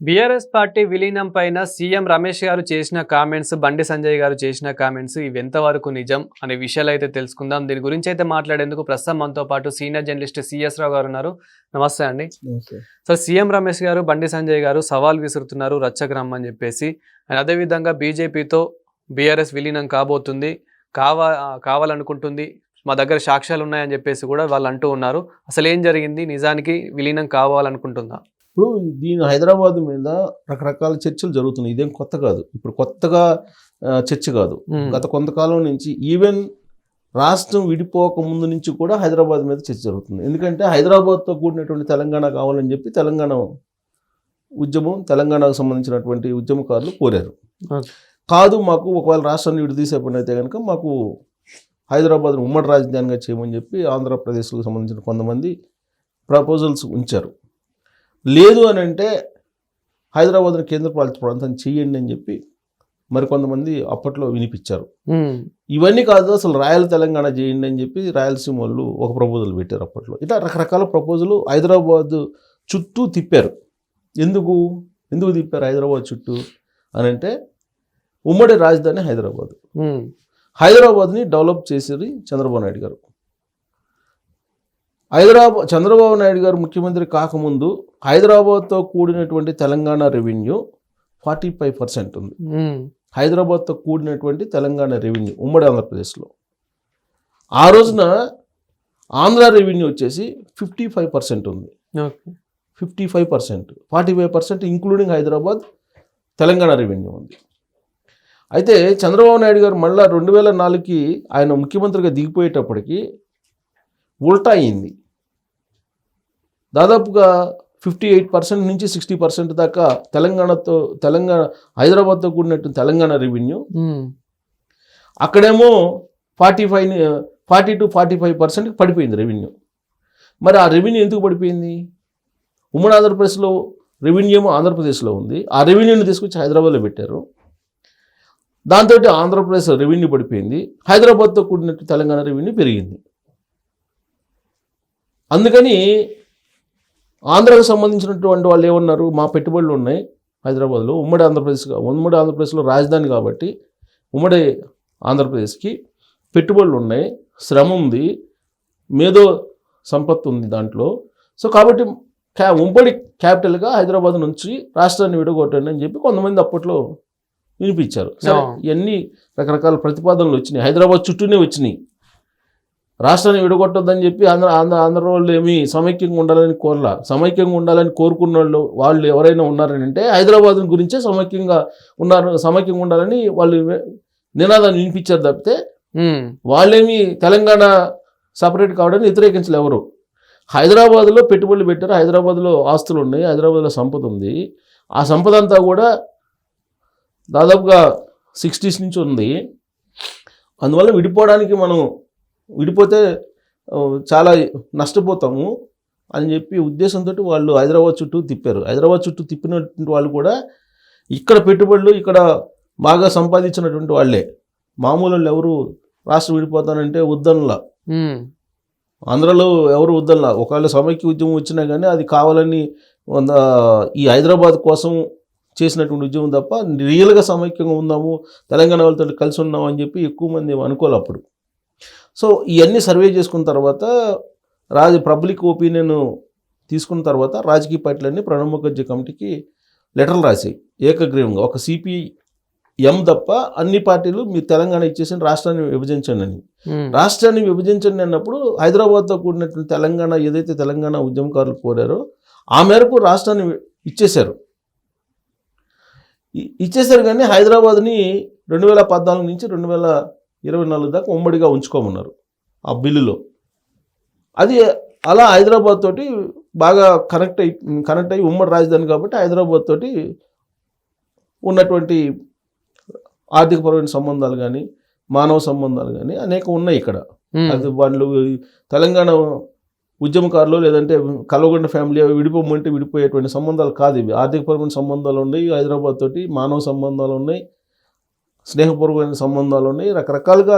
BRS party విలీనం పైన CM Ramesh గారు చేసిన కామెంట్స్, బండి సంజయ్ గారు చేసిన కామెంట్స్ ఇవి ఎంతవరకు నిజం అనే విషయాలు అయితే తెలుసుకుందాం. దీని గురించి అయితే మాట్లాడేందుకు ప్రస్తుతం మనతో పాటు సీనియర్ జర్నలిస్ట్ సిఎస్ రావు గారు ఉన్నారు. నమస్తే అండి. సో సీఎం రమేష్ గారు, బండి సంజయ్ గారు సవాల్ విసురుతున్నారు రచ్చకు రమ్మని చెప్పేసి. అదేవిధంగా బీజేపీతో బీఆర్ఎస్ విలీనం కాబోతుంది, కావాలనుకుంటుంది, మా దగ్గర సాక్ష్యాలు ఉన్నాయని చెప్పేసి కూడా వాళ్ళు అంటూ ఉన్నారు. అసలు ఏం జరిగింది, నిజానికి విలీనం కావాలనుకుంటుందా? ఇప్పుడు దీని హైదరాబాద్ మీద రకరకాల చర్చలు జరుగుతున్నాయి. ఇదేం కొత్త కాదు, ఇప్పుడు కొత్తగా చర్చ కాదు. గత కొంతకాలం నుంచి ఈవెన్ రాష్ట్రం విడిపోక ముందు నుంచి కూడా హైదరాబాద్ మీద చర్చ జరుగుతుంది. ఎందుకంటే హైదరాబాద్తో కూడినటువంటి తెలంగాణ కావాలని చెప్పి తెలంగాణ ఉద్యమం, తెలంగాణకు సంబంధించినటువంటి ఉద్యమకారులు కోరారు. కాదు, మాకు ఒకవేళ రాష్ట్రాన్ని విడదీసే పని అయితే కనుక మాకు హైదరాబాద్ను ఉమ్మడి రాజధానిగా చేయమని చెప్పి ఆంధ్రప్రదేశ్కు సంబంధించిన కొంతమంది ప్రపోజల్స్ ఉంచారు. లేదు అని అంటే హైదరాబాద్ను కేంద్రపాలిత ప్రాంతం చేయండి అని చెప్పి మరికొంతమంది అప్పట్లో వినిపించారు. ఇవన్నీ కాదు, అసలు రాయల్ తెలంగాణ చేయండి అని చెప్పి రాయలసీమ వాళ్ళు ఒక ప్రపోజల్ పెట్టారు అప్పట్లో. ఇట్లా రకరకాల ప్రపోజల్ హైదరాబాద్ చుట్టూ తిప్పారు. ఎందుకు తిప్పారు హైదరాబాద్ చుట్టూ అని అంటే, ఉమ్మడి రాజధాని హైదరాబాద్ని డెవలప్ చేసేది చంద్రబాబు నాయుడు గారు. చంద్రబాబు నాయుడు గారు ముఖ్యమంత్రి కాకముందు హైదరాబాద్తో కూడినటువంటి తెలంగాణ రెవెన్యూ 45% ఉంది. హైదరాబాద్తో కూడినటువంటి తెలంగాణ రెవెన్యూ ఉమ్మడి ఆంధ్రప్రదేశ్లో. ఆ రోజున ఆంధ్ర రెవెన్యూ వచ్చేసి 55% ఉంది. 55%, 45% ఇంక్లూడింగ్ హైదరాబాద్ తెలంగాణ రెవెన్యూ ఉంది. అయితే చంద్రబాబు నాయుడు గారు మళ్ళీ 2004కి ఆయన ముఖ్యమంత్రిగా దిగిపోయేటప్పటికి ఉల్టా అయింది. దాదాపుగా 58% నుంచి 60% దాకా హైదరాబాద్తో కూడినట్టు తెలంగాణ రెవెన్యూ. అక్కడేమో 40 to 45% పడిపోయింది రెవెన్యూ. మరి ఆ రెవెన్యూ ఎందుకు పడిపోయింది? ఉమ్మడి ఆంధ్రప్రదేశ్లో రెవెన్యూ ఏమో ఆంధ్రప్రదేశ్లో ఉంది, ఆ రెవెన్యూని తీసుకొచ్చి హైదరాబాద్లో పెట్టారు. దాంతో ఆంధ్రప్రదేశ్ రెవెన్యూ పడిపోయింది, హైదరాబాద్తో కూడినట్టు తెలంగాణ రెవెన్యూ పెరిగింది. అందుకని ఆంధ్రాకు సంబంధించినటువంటి వాళ్ళు ఏమన్నారు, మా పెట్టుబడులు ఉన్నాయి హైదరాబాద్లో, ఉమ్మడి ఆంధ్రప్రదేశ్లో రాజధాని కాబట్టి ఉమ్మడి ఆంధ్రప్రదేశ్కి పెట్టుబడులు ఉన్నాయి, శ్రమ ఉంది, మేధో సంపత్తి ఉంది దాంట్లో. సో కాబట్టి ఉమ్మడి క్యాపిటల్గా హైదరాబాద్ నుంచి రాష్ట్రాన్ని విడగొట్టండి అని చెప్పి కొంతమంది అప్పట్లో వినిపించారు. ఇవన్నీ రకరకాల ప్రతిపాదనలు వచ్చినాయి, హైదరాబాద్ చుట్టూనే వచ్చినాయి. రాష్ట్రాన్ని విడగొట్టొద్దని చెప్పి ఆంధ్ర వాళ్ళు ఏమి సమైక్యంగా ఉండాలని కోరలా. సమైక్యంగా ఉండాలని కోరుకున్న వాళ్ళు ఎవరైనా ఉన్నారని అంటే హైదరాబాద్ గురించే సమైక్యంగా ఉండాలని వాళ్ళు నినాదాన్ని వినిపించారు తప్పితే వాళ్ళేమి తెలంగాణ సపరేట్ కావడానికి వ్యతిరేకించలే ఎవరు. హైదరాబాద్లో పెట్టుబడులు పెట్టారు, హైదరాబాద్లో ఆస్తులు ఉన్నాయి, హైదరాబాద్లో సంపద ఉంది. ఆ సంపద అంతా కూడా దాదాపుగా 60s నుంచి ఉంది. అందువల్ల విడిపోతే చాలా నష్టపోతాము అని చెప్పి ఉద్దేశంతో వాళ్ళు హైదరాబాద్ చుట్టూ తిప్పారు. హైదరాబాద్ చుట్టూ తిప్పినటువంటి వాళ్ళు కూడా ఇక్కడ పెట్టుబడులు ఇక్కడ బాగా సంపాదించినటువంటి వాళ్ళే. మామూలు వాళ్ళు ఎవరు రాష్ట్రం విడిపోతానంటే వద్దనలా, ఆంధ్రలో ఎవరు వద్దనలా. ఒకవేళ సమైక్య ఉద్యమం వచ్చినా కానీ అది కావాలని ఈ హైదరాబాద్ కోసం చేసినటువంటి ఉద్యమం తప్ప రియల్గా సమైక్యంగా ఉందాము, తెలంగాణ వాళ్ళతో కలిసి ఉన్నాము అని చెప్పి ఎక్కువ మంది అనుకోవాలి అప్పుడు. సో ఇవన్నీ సర్వే చేసుకున్న తర్వాత పబ్లిక్ ఒపీనియన్ తీసుకున్న తర్వాత రాజకీయ పార్టీలన్నీ ప్రణబ్ ముఖర్జీ కమిటీకి లెటర్లు రాసాయి ఏకగ్రీవంగా. ఒక CPM తప్ప అన్ని పార్టీలు మీరు తెలంగాణ ఇచ్చేసి రాష్ట్రాన్ని విభజించండి అని. రాష్ట్రాన్ని విభజించండి అన్నప్పుడు హైదరాబాద్తో కూడినటువంటి తెలంగాణ ఏదైతే తెలంగాణ ఉద్యమకారులు కోరారో ఆ మేరకు రాష్ట్రాన్ని ఇచ్చేశారు. కానీ హైదరాబాద్ని 2014 నుంచి 2024 దాకా ఉమ్మడిగా ఉంచుకోమన్నారు ఆ బిల్లులో. అది అలా హైదరాబాద్ తోటి బాగా కనెక్ట్ అయ్యి ఉమ్మడి రాజధాని కాబట్టి హైదరాబాద్ తోటి ఉన్నటువంటి ఆర్థికపరమైన సంబంధాలు కానీ మానవ సంబంధాలు కానీ అనేక ఉన్నాయి ఇక్కడ. అది వాళ్ళు తెలంగాణ ఉద్యమకారులు లేదంటే కల్వకుంట్ల ఫ్యామిలీ విడిపోమంటే విడిపోయేటువంటి సంబంధాలు కాదు ఇవి. ఆర్థికపరమైన సంబంధాలు ఉన్నాయి హైదరాబాద్ తోటి, మానవ సంబంధాలు ఉన్నాయి, స్నేహపూర్వకమైన సంబంధాలు ఉన్నాయి, రకరకాలుగా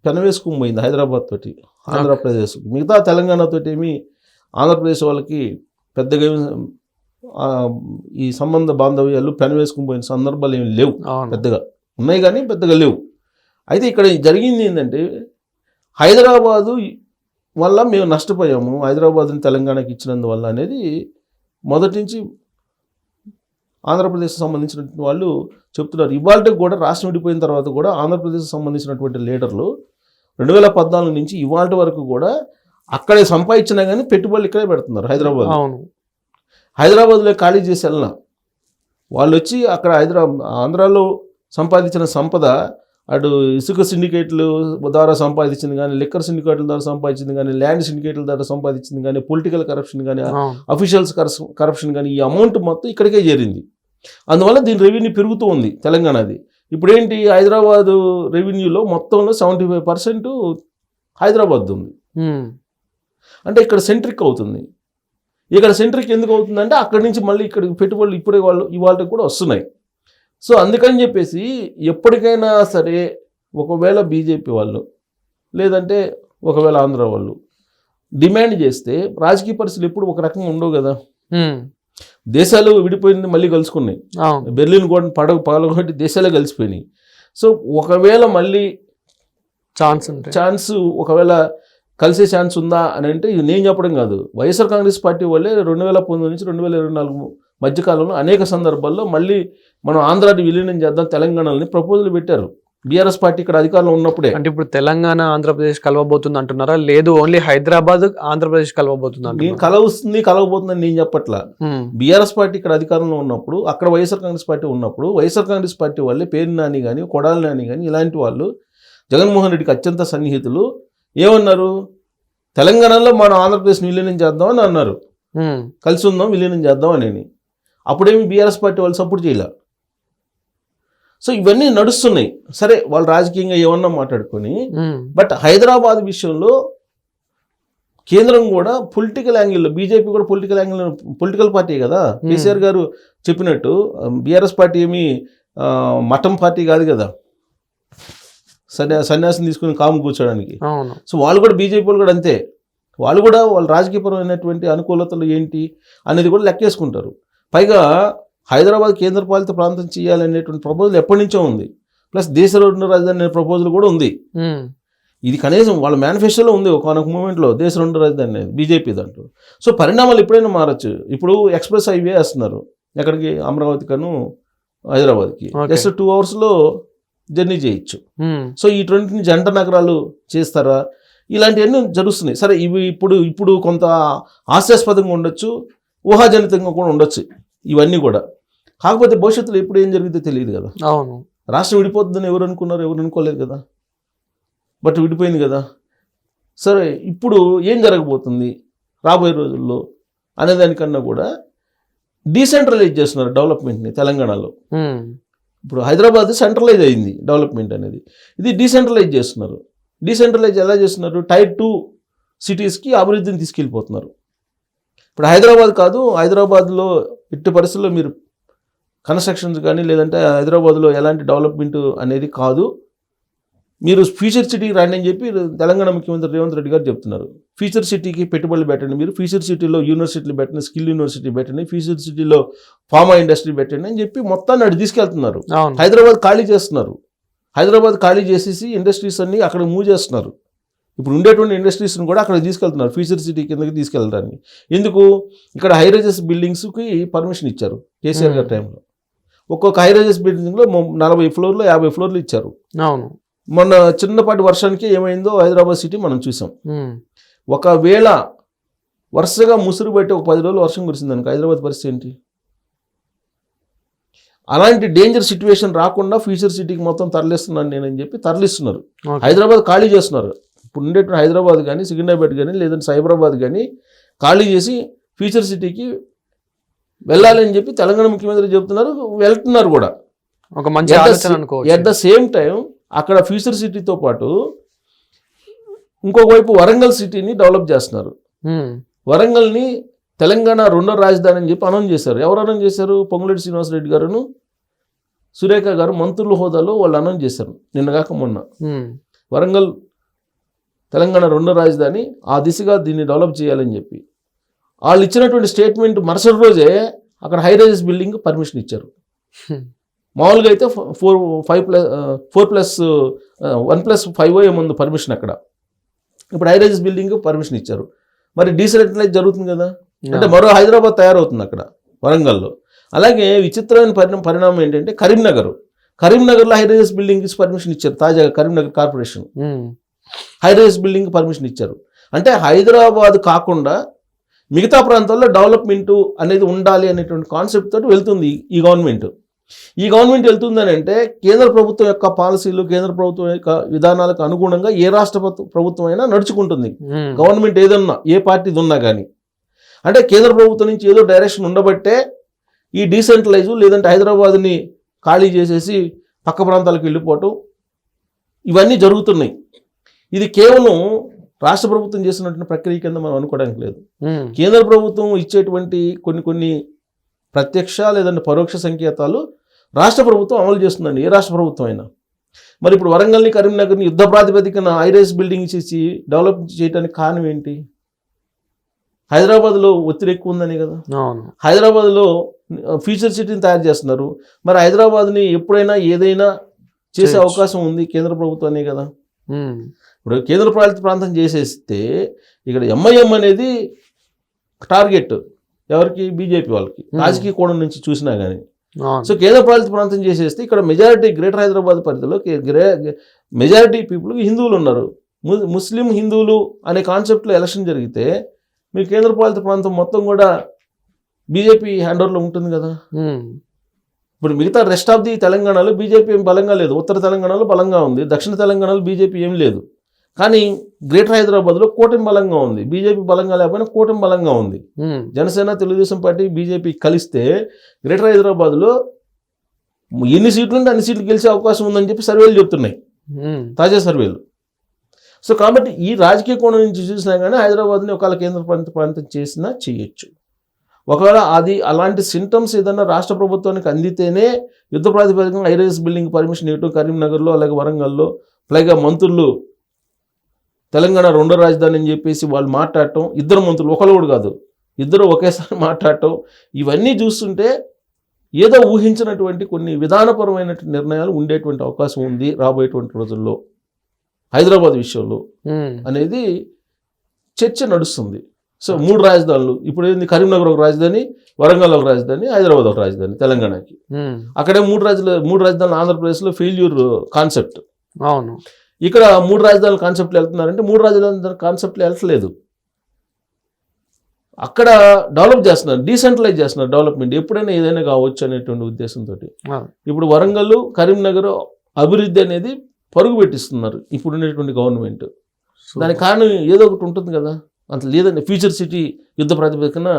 పెనవేసుకుని పోయింది హైదరాబాద్ తోటి ఆంధ్రప్రదేశ్. మిగతా తెలంగాణతో ఏమి ఆంధ్రప్రదేశ్ వాళ్ళకి పెద్దగా ఈ సంబంధ బాంధవ్యాలు పెనవేసుకుని పోయిన సందర్భాలు ఏమి లేవు, అవును. పెద్దగా ఉన్నాయి కానీ పెద్దగా లేవు. అయితే ఇక్కడ జరిగింది ఏంటంటే హైదరాబాదు వల్ల మేము నష్టపోయాము, హైదరాబాద్ని తెలంగాణకి ఇచ్చినందువల్ల అనేది మొదటి నుంచి ఆంధ్రప్రదేశ్కి సంబంధించిన వాళ్ళు చెప్తున్నారు. ఇవాళకి కూడా రాష్ట్రం విడిపోయిన తర్వాత కూడా ఆంధ్రప్రదేశ్కి సంబంధించినటువంటి లీడర్లు 2014 నుంచి ఇవాళ వరకు కూడా అక్కడే సంపాదించినా కానీ పెట్టుబడులు ఇక్కడే పెడుతున్నారు హైదరాబాద్. హైదరాబాద్లో ఖాళీ చేసి వెళ్ళినా వాళ్ళు వచ్చి అక్కడ ఆంధ్రాలో సంపాదించిన సంపద అటు ఇసుక సిండికేట్లు ద్వారా సంపాదించింది కానీ, లిక్కర్ సిండికేట్ల ద్వారా సంపాదించింది కానీ, ల్యాండ్ సిండికేట్ల ద్వారా సంపాదించింది కానీ, పొలిటికల్ కరప్షన్ కానీ, అఫీషియల్స్ కరప్షన్ కానీ, ఈ అమౌంట్ మొత్తం ఇక్కడికే చేరింది. అందువల్ల దీని రెవెన్యూ పెరుగుతూ ఉంది తెలంగాణది. ఇప్పుడేంటి హైదరాబాదు రెవెన్యూలో మొత్తంలో 75% హైదరాబాద్ ఉంది. అంటే ఇక్కడ సెంట్రిక్ అవుతుంది. ఇక్కడ సెంట్రిక్ ఎందుకు అవుతుందంటే అక్కడి నుంచి మళ్ళీ ఇక్కడికి పెట్టుబడులు ఇప్పుడే ఇవాళకి కూడా వస్తున్నాయి. సో అందుకని చెప్పేసి ఎప్పటికైనా సరే ఒకవేళ బీజేపీ వాళ్ళు లేదంటే ఒకవేళ ఆంధ్ర వాళ్ళు డిమాండ్ చేస్తే రాజకీయ పరిస్థితులు ఎప్పుడు ఒక రకంగా ఉండవు కదా. దేశాలు విడిపోయింది మళ్ళీ కలుసుకున్నాయి, బెర్లిన్ కూడా పగలగొట్టి దేశాలే కలిసిపోయినాయి. సో ఒకవేళ మళ్ళీ ఛాన్స్ ఒకవేళ కలిసే ఛాన్స్ ఉందా అని అంటే ఇది నేను చెప్పడం కాదు, వైఎస్ఆర్ కాంగ్రెస్ పార్టీ వాళ్ళే 2019 నుంచి 2024 మధ్యకాలంలో అనేక సందర్భాల్లో మళ్ళీ మనం ఆంధ్రాని విలీనం చేద్దాం తెలంగాణని ప్రపోజల్ పెట్టారు. బీఆర్ఎస్ పార్టీ ఇక్కడ అధికారంలో ఉన్నప్పుడే. అంటే ఇప్పుడు తెలంగాణ ఆంధ్రప్రదేశ్ కలవబోతుంది అంటున్నారా, లేదు ఓన్లీ హైదరాబాద్ ఆంధ్రప్రదేశ్ కలవబోతుంది? నేను కలవబోతుందని నేను చెప్పట్లా. బీఆర్ఎస్ పార్టీ ఇక్కడ అధికారంలో ఉన్నప్పుడు, అక్కడ వైఎస్ఆర్ కాంగ్రెస్ పార్టీ ఉన్నప్పుడు వైఎస్ఆర్ కాంగ్రెస్ పార్టీ వాళ్ళే పేరు నాని కానీ, కొడాలి నాని కానీ ఇలాంటి వాళ్ళు జగన్మోహన్ రెడ్డికి అత్యంత సన్నిహితులు ఏమన్నారు, తెలంగాణలో మనం ఆంధ్రప్రదేశ్ విలీనం చేద్దాం అని అన్నారు, కలిసి ఉందాం విలీనం చేద్దాం అని. అప్పుడేమి బీఆర్ఎస్ పార్టీ వాళ్ళు సపోర్ట్ చేయలే. సో ఇవన్నీ నడుస్తున్నాయి. సరే వాళ్ళు రాజకీయంగా ఏమన్నా మాట్లాడుకొని, బట్ హైదరాబాద్ విషయంలో కేంద్రం కూడా పొలిటికల్ యాంగిల్లో, బీజేపీ కూడా పొలిటికల్ పార్టీ కదా. కేసీఆర్ గారు చెప్పినట్టు బీఆర్ఎస్ పార్టీ ఏమి మఠం పార్టీ కాదు కదా, సన్యాసం తీసుకుని కాము కూర్చోడానికి. సో వాళ్ళు కూడా బీజేపీ వాళ్ళు కూడా అంతే, వాళ్ళు కూడా వాళ్ళ రాజకీయపరమైనటువంటి అనుకూలతలు ఏంటి అనేది కూడా లెక్కేసుకుంటారు. పైగా హైదరాబాద్ కేంద్రపాలిత ప్రాంతం చేయాలనేటువంటి ప్రపోజల్ ఎప్పటి నుంచో ఉంది, ప్లస్ దేశ రెండు రాజధాని అనే ప్రపోజల్ కూడా ఉంది. ఇది కనీసం వాళ్ళ మేనిఫెస్టోలో ఉంది ఒక మూమెంట్లో, దేశ రెండు రాజధాని అనేది బీజేపీ దాంట్లో. సో పరిణామాలు ఎప్పుడైనా మారచ్చు. ఇప్పుడు ఎక్స్ప్రెస్ హైవే వేస్తున్నారు ఎక్కడికి, అమరావతి కను హైదరాబాద్కి, జస్ట్ 2 అవర్స్లో జర్నీ చేయొచ్చు. సో ఈ 20 జంట నగరాలు చేస్తారా, ఇలాంటివన్నీ జరుగుతున్నాయి. సరే ఇవి ఇప్పుడు కొంత హాస్యాస్పదంగా ఉండొచ్చు, ఊహాజనితంగా కూడా ఉండొచ్చు ఇవన్నీ కూడా. కాకపోతే భవిష్యత్తులో ఎప్పుడు ఏం జరిగితే తెలియదు కదా. అవును, రాష్ట్రం విడిపోతుందని ఎవరు అనుకున్నారు, ఎవరు అనుకోలేదు కదా, బట్ విడిపోయింది కదా. సరే ఇప్పుడు ఏం జరగబోతుంది రాబోయే రోజుల్లో అనేదానికన్నా కూడా డీసెంట్రలైజ్ చేస్తున్నారు డెవలప్మెంట్ని తెలంగాణలో. ఇప్పుడు హైదరాబాద్ సెంట్రలైజ్ అయింది డెవలప్మెంట్ అనేది, ఇది డీసెంట్రలైజ్ చేస్తున్నారు. డీసెంట్రలైజ్ ఎలా చేస్తున్నారు, టైర్ 2 సిటీస్కి అభివృద్ధిని తీసుకెళ్ళిపోతున్నారు. ఇప్పుడు హైదరాబాద్ కాదు, హైదరాబాద్లో ఎట్టి పరిస్థితుల్లో మీరు కన్స్ట్రక్షన్స్ కానీ లేదంటే హైదరాబాద్లో ఎలాంటి డెవలప్మెంట్ అనేది కాదు, మీరు ఫ్యూచర్ సిటీకి రండి అని చెప్పి తెలంగాణ ముఖ్యమంత్రి రేవంత్ రెడ్డి గారు చెప్తున్నారు. ఫ్యూచర్ సిటీకి పెట్టుబడులు పెట్టండి, మీరు ఫ్యూచర్ సిటీలో యూనివర్సిటీలు పెట్టండి, స్కిల్ యూనివర్సిటీ పెట్టండి, ఫ్యూచర్ సిటీలో ఫార్మా ఇండస్ట్రీ పెట్టండి అని చెప్పి మొత్తాన్ని అటు తీసుకెళ్తున్నారు. హైదరాబాద్ ఖాళీ చేస్తున్నారు, హైదరాబాద్ ఖాళీ చేసేసి ఇండస్ట్రీస్ అన్ని అక్కడ మూవ్ చేస్తున్నారు. ఇప్పుడు ఉండేటువంటి ఇండస్ట్రీస్ని కూడా అక్కడ తీసుకెళ్తున్నారు, ఫ్యూచర్ సిటీ కిందకి తీసుకెళ్ళడానికి. ఎందుకు, ఇక్కడ హైరైజెస్ బిల్డింగ్స్కి పర్మిషన్ ఇచ్చారు కేసీఆర్ గారి టైంలో. ఒక్కొక్క హైరైజెస్ బిల్డింగ్లో 40 ఫ్లోర్లు 50 ఫ్లోర్లు ఇచ్చారు. అవును, మొన్న చిన్నపాటి వర్షానికి ఏమైందో హైదరాబాద్ సిటీ మనం చూసాం. ఒకవేళ వరుసగా ముసురు బట్టి ఒక 10 రోజులు వర్షం కురిసిందనుకో హైదరాబాద్ పరిస్థితి ఏంటి? అలాంటి డేంజర్ సిచ్యువేషన్ రాకుండా ఫ్యూచర్ సిటీకి మొత్తం తరలిస్తున్నాను నేనని చెప్పి తరలిస్తున్నారు. హైదరాబాద్ ఖాళీ చేస్తున్నారు. ఇప్పుడు ఉండేటువంటి హైదరాబాద్ కానీ, సికింద్రాబాద్ కానీ, లేదంటే సైబరాబాద్ కానీ ఖాళీ చేసి ఫ్యూచర్ సిటీకి వెళ్ళాలని చెప్పి తెలంగాణ ముఖ్యమంత్రి చెప్తున్నారు, వెళ్తున్నారు కూడా. ఒక మంచి ఆలోచన అనుకోవచ్చు. ఎట్ ద సేమ్ టైం అక్కడ ఫ్యూచర్ సిటీతో పాటు ఇంకొక వైపు వరంగల్ సిటీని డెవలప్ చేస్తున్నారు. వరంగల్ని తెలంగాణ రెండో రాజధాని అని చెప్పి అనౌన్స్ చేశారు. ఎవరు అనౌన్స్ చేశారు? పొంగులేటి శ్రీనివాసరెడ్డి గారును సురేఖ గారు మంత్రుల హోదాలో వాళ్ళు అనౌన్స్ చేశారు నిన్నగాక మొన్న. వరంగల్ తెలంగాణ రెండో రాజధాని, ఆ దిశగా దీన్ని డెవలప్ చేయాలని చెప్పి వాళ్ళు ఇచ్చినటువంటి స్టేట్మెంట్ మరుసటి రోజే అక్కడ హై రైజెస్ బిల్డింగ్ పర్మిషన్ ఇచ్చారు. మామూలుగా అయితే 1+5 ఏముంది పర్మిషన్ అక్కడ. ఇప్పుడు హై రైజెస్ బిల్డింగ్ పర్మిషన్ ఇచ్చారు. మరి డీసెంట్రలైజ్ జరుగుతుంది కదా, అంటే మరో హైదరాబాద్ తయారవుతుంది అక్కడ వరంగల్లో. అలాగే విచిత్రమైన పరిణామం ఏంటంటే కరీంనగర్లో హై రైజెస్ బిల్డింగ్ పర్మిషన్ ఇచ్చారు. తాజాగా Karimnagar corporation high rises building permission ఇచ్చారు. అంటే హైదరాబాద్ కాకుండా మిగతా ప్రాంతాల్లో డెవలప్మెంట్ అనేది ఉండాలి అనేటువంటి కాన్సెప్ట్ తోటి వెళ్తుంది ఈ గవర్నమెంట్. ఈ గవర్నమెంట్ వెళ్తుందని అంటే కేంద్ర ప్రభుత్వం యొక్క పాలసీలు, కేంద్ర ప్రభుత్వం యొక్క విధానాలకు అనుగుణంగా ఏ రాష్ట్ర ప్రభుత్వం అయినా నడుచుకుంటుంది. గవర్నమెంట్ ఏదన్నా ఏ పార్టీది ఉన్నా కానీ, అంటే కేంద్ర ప్రభుత్వం నుంచి ఏదో డైరెక్షన్ ఉండబట్టే ఈ డీసెంట్రలైజ్, లేదంటే హైదరాబాద్ని ఖాళీ చేసేసి పక్క ప్రాంతాలకు వెళ్ళిపోవటం ఇవన్నీ జరుగుతున్నాయి. ఇది కేవలం రాష్ట్ర ప్రభుత్వం చేసినటువంటి ప్రక్రియ కింద మనం అనుకోవడానికి లేదు. కేంద్ర ప్రభుత్వం ఇచ్చేటువంటి కొన్ని ప్రత్యక్ష లేదంటే పరోక్ష సంకేతాలు రాష్ట్ర ప్రభుత్వం అమలు చేస్తుందండి, ఏ రాష్ట్ర ప్రభుత్వం అయినా. మరి ఇప్పుడు వరంగల్ని, కరీంనగర్ని యుద్ధ ప్రాతిపదికన హై రైజ్ బిల్డింగ్ చేసి డెవలప్ చేయడానికి కారణం ఏంటి? హైదరాబాద్లో ఒత్తిడి ఎక్కువ ఉందని కదా. హైదరాబాద్లో ఫ్యూచర్ సిటీని తయారు చేస్తున్నారు. మరి హైదరాబాద్ని ఎప్పుడైనా ఏదైనా చేసే అవకాశం ఉంది కేంద్ర ప్రభుత్వాన్ని కదా. ఇప్పుడు కేంద్ర పాలిత ప్రాంతం చేసేస్తే ఇక్కడ ఎంఐఎం అనేది టార్గెట్ ఎవరికి? బీజేపీ వాళ్ళకి, రాజకీయ కోణం నుంచి చూసినా కానీ. సో కేంద్ర పాలిత ప్రాంతం చేసేస్తే ఇక్కడ మెజారిటీ గ్రేటర్ హైదరాబాద్ పరిధిలో మెజారిటీ పీపుల్ హిందువులు ఉన్నారు. ముస్లిం హిందువులు అనే కాన్సెప్ట్లో ఎలక్షన్ జరిగితే మీ కేంద్ర పాలిత ప్రాంతం మొత్తం కూడా బీజేపీ హ్యాండ్ ఓవర్లో ఉంటుంది కదా. ఇప్పుడు మిగతా రెస్ట్ ఆఫ్ ది తెలంగాణలో బీజేపీ ఏం బలంగా లేదు. ఉత్తర తెలంగాణలో బలంగా ఉంది, దక్షిణ తెలంగాణలో బీజేపీ ఏం లేదు. కానీ గ్రేటర్ హైదరాబాద్లో కూటమి బలంగా ఉంది. బీజేపీ బలంగా లేకపోయినా కూటమి బలంగా ఉంది. జనసేన, తెలుగుదేశం పార్టీ, బీజేపీ కలిస్తే గ్రేటర్ హైదరాబాద్లో ఎన్ని సీట్లు ఉంటే అన్ని సీట్లు గెలిచే అవకాశం ఉందని చెప్పి సర్వేలు చెప్తున్నాయి, తాజా సర్వేలు. సో కాబట్టి ఈ రాజకీయ కోణం నుంచి చూసినా కానీ హైదరాబాద్ని ఒకవేళ కేంద్ర ప్రాంతం చేసినా చేయొచ్చు. ఒకవేళ అది అలాంటి సింటమ్స్ ఏదైనా రాష్ట్ర ప్రభుత్వానికి అందితేనే యుద్ధ ప్రాతిపదికన హై రైజ్ బిల్డింగ్ పర్మిషన్ ఇవ్వటం కరీంనగర్లో అలాగే వరంగల్లో. పైగా మంత్రులు తెలంగాణ రెండో రాజధాని అని చెప్పేసి వాళ్ళు మాట్లాడటం, ఇద్దరు మంత్రులు, ఒకళ్ళు కూడా కాదు, ఇద్దరు ఒకేసారి మాట్లాడటం, ఇవన్నీ చూస్తుంటే ఏదో ఊహించినటువంటి కొన్ని విధానపరమైన నిర్ణయాలు ఉండేటువంటి అవకాశం ఉంది రాబోయేటువంటి రోజుల్లో హైదరాబాద్ విషయంలో అనేది చర్చ నడుస్తుంది. సో 3 రాజధానులు ఇప్పుడు ఏంది? కరీంనగర్ ఒక రాజధాని, వరంగల్ ఒక రాజధాని, హైదరాబాద్ ఒక రాజధాని తెలంగాణకి. అక్కడే 3 రాజధానులు ఆంధ్రప్రదేశ్లో ఫెయిల్యూర్ కాన్సెప్ట్. అవును, ఇక్కడ 3 రాజధానుల కాన్సెప్ట్లు వెళ్తున్నారంటే 3 రాజధానుల కాన్సెప్ట్లు వెళ్ళట్లేదు. అక్కడ డెవలప్ చేస్తున్నారు, డీసెంట్రలైజ్ చేస్తున్నారు డెవలప్మెంట్. ఎప్పుడైనా ఏదైనా కావచ్చు అనేటువంటి ఉద్దేశంతో ఇప్పుడు వరంగల్, కరీంనగర్ అభివృద్ధి అనేది పరుగు పెట్టిస్తున్నారు ఇప్పుడు ఉండేటువంటి గవర్నమెంట్. దానికి కారణం ఏదో ఒకటి ఉంటుంది కదా. అంత లేదండి, ఫ్యూచర్ సిటీ యుద్ధ ప్రాతిపదికన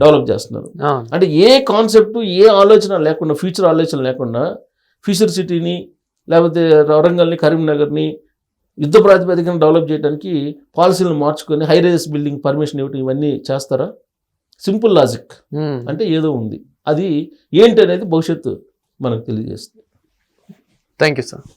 డెవలప్ చేస్తున్నారు. అంటే ఏ కాన్సెప్ట్, ఏ ఆలోచన లేకుండా, ఫ్యూచర్ ఆలోచన లేకుండా ఫ్యూచర్ సిటీని లేకపోతే వరంగల్ని, కరీంనగర్ని యుద్ధ ప్రాతిపదికన డెవలప్ చేయడానికి పాలసీలను మార్చుకొని హై రైజెస్ బిల్డింగ్ పర్మిషన్ ఇవ్వటం ఇవన్నీ చేస్తారా? Simple logic. అంటే ఏదో ఉంది, అది ఏంటి అనేది భవిష్యత్తు మనకు తెలియజేస్తుంది. Thank you sir.